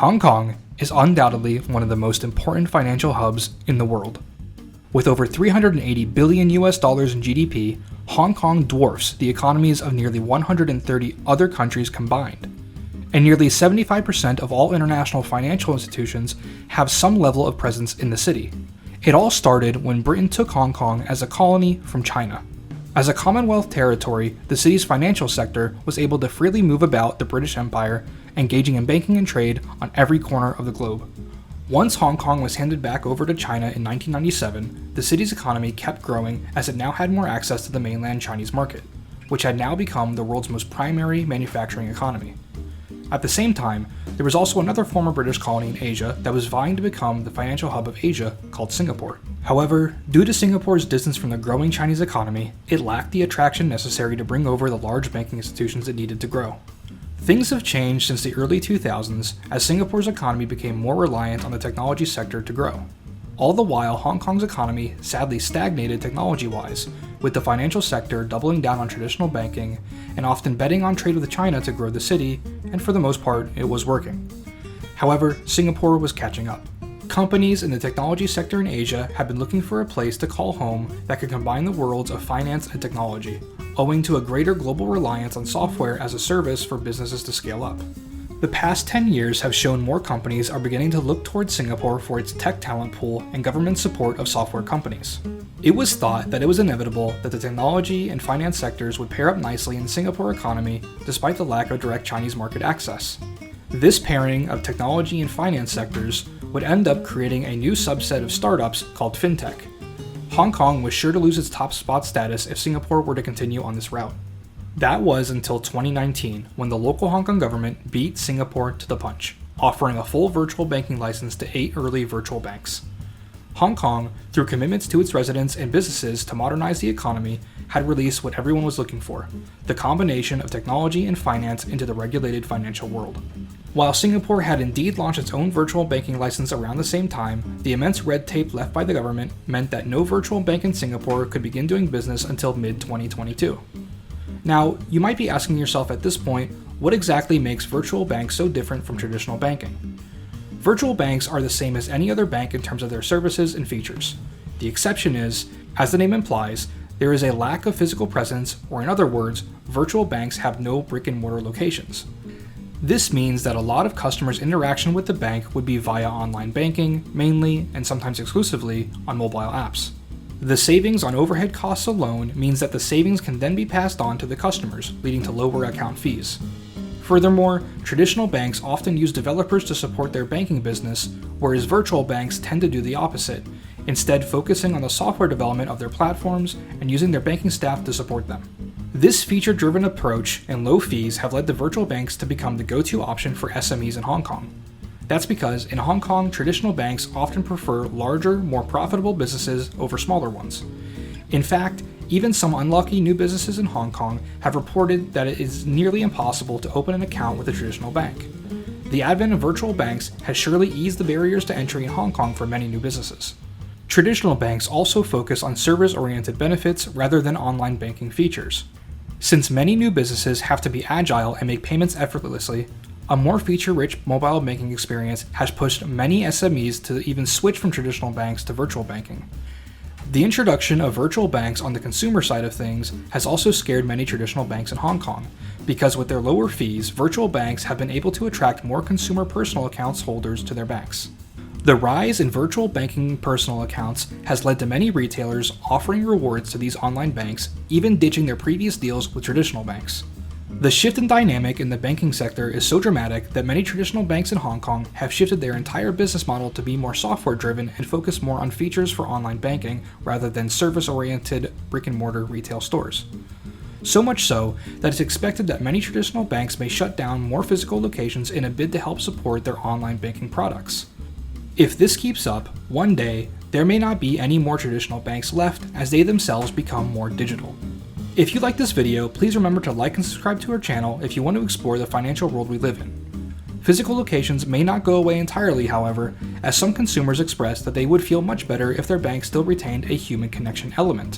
Hong Kong is undoubtedly one of the most important financial hubs in the world. With over $380 billion in GDP, Hong Kong dwarfs the economies of nearly 130 other countries combined. And nearly 75% of all international financial institutions have some level of presence in the city. It all started when Britain took Hong Kong as a colony from China. As a Commonwealth territory, the city's financial sector was able to freely move about the British Empire, engaging in banking and trade on every corner of the globe. Once Hong Kong was handed back over to China in 1997, the city's economy kept growing as it now had more access to the mainland Chinese market, which had now become the world's most primary manufacturing economy. At the same time, there was also another former British colony in Asia that was vying to become the financial hub of Asia called Singapore. However, due to Singapore's distance from the growing Chinese economy, it lacked the attraction necessary to bring over the large banking institutions it needed to grow. Things have changed since the early 2000s as Singapore's economy became more reliant on the technology sector to grow. All the while, Hong Kong's economy sadly stagnated technology-wise, with the financial sector doubling down on traditional banking and often betting on trade with China to grow the city, and for the most part, it was working. However, Singapore was catching up. Companies in the technology sector in Asia had been looking for a place to call home that could combine the worlds of finance and technology, owing to a greater global reliance on software as a service for businesses to scale up. The past 10 years have shown more companies are beginning to look towards Singapore for its tech talent pool and government support of software companies. It was thought that it was inevitable that the technology and finance sectors would pair up nicely in the Singapore economy despite the lack of direct Chinese market access. This pairing of technology and finance sectors would end up creating a new subset of startups called fintech. Hong Kong was sure to lose its top spot status if Singapore were to continue on this route. That was until 2019, when the local Hong Kong government beat Singapore to the punch, offering a full virtual banking license to 8 early virtual banks. Hong Kong, through commitments to its residents and businesses to modernize the economy, had released what everyone was looking for, the combination of technology and finance into the regulated financial world. While Singapore had indeed launched its own virtual banking license around the same time, the immense red tape left by the government meant that no virtual bank in Singapore could begin doing business until mid-2022. Now, you might be asking yourself at this point, what exactly makes virtual banks so different from traditional banking? Virtual banks are the same as any other bank in terms of their services and features. The exception is, as the name implies, there is a lack of physical presence, or in other words, virtual banks have no brick-and-mortar locations. This means that a lot of customers' interaction with the bank would be via online banking, mainly, and sometimes exclusively, on mobile apps. The savings on overhead costs alone means that the savings can then be passed on to the customers, leading to lower account fees. Furthermore, traditional banks often use developers to support their banking business, whereas virtual banks tend to do the opposite, instead focusing on the software development of their platforms and using their banking staff to support them. This feature-driven approach and low fees have led the virtual banks to become the go-to option for SMEs in Hong Kong. That's because in Hong Kong, traditional banks often prefer larger, more profitable businesses over smaller ones. In fact, even some unlucky new businesses in Hong Kong have reported that it is nearly impossible to open an account with a traditional bank. The advent of virtual banks has surely eased the barriers to entry in Hong Kong for many new businesses. Traditional banks also focus on service-oriented benefits rather than online banking features. Since many new businesses have to be agile and make payments effortlessly, a more feature-rich mobile banking experience has pushed many SMEs to even switch from traditional banks to virtual banking. The introduction of virtual banks on the consumer side of things has also scared many traditional banks in Hong Kong, because with their lower fees, virtual banks have been able to attract more consumer personal accounts holders to their banks. The rise in virtual banking personal accounts has led to many retailers offering rewards to these online banks, even ditching their previous deals with traditional banks. The shift in dynamic in the banking sector is so dramatic that many traditional banks in Hong Kong have shifted their entire business model to be more software-driven and focus more on features for online banking rather than service-oriented brick-and-mortar retail stores. So much so that it's expected that many traditional banks may shut down more physical locations in a bid to help support their online banking products. If this keeps up, one day, there may not be any more traditional banks left as they themselves become more digital. If you like this video, please remember to like and subscribe to our channel if you want to explore the financial world we live in. Physical locations may not go away entirely, however, as some consumers express that they would feel much better if their bank still retained a human connection element.